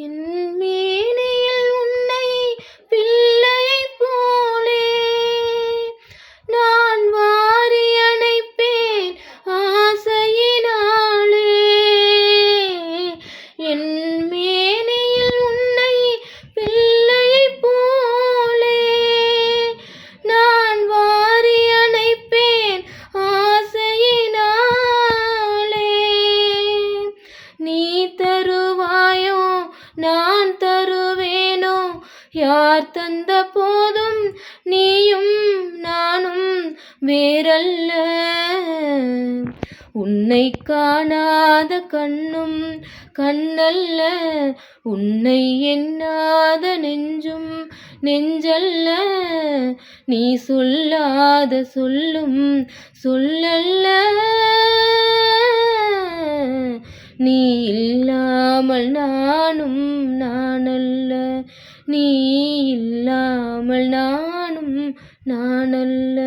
என் மேனியில் உன்னை பிள்ளையைப் போலே நான் வாரி அணைப்பேன் ஆசையினாலே. என் மேனியில் உன்னை பிள்ளையைப் போலே நான் வாரி அணைப்பேன் ஆசையினாலே. நீ தருவாயோ நான் தருவேனோ, யார் தந்த போதும் நீயும் நானும் வேறல்ல. உன்னை காணாத கண்ணும் கண்ணல்ல, உன்னை எண்ணாத நெஞ்சும் நெஞ்சல்ல. நீ சொல்லாத சொல்லும் சொல்லல்ல, நீ இல்லாமல் நானும் நானல்ல. நீ இல்லாமல் நானும் நானல்ல.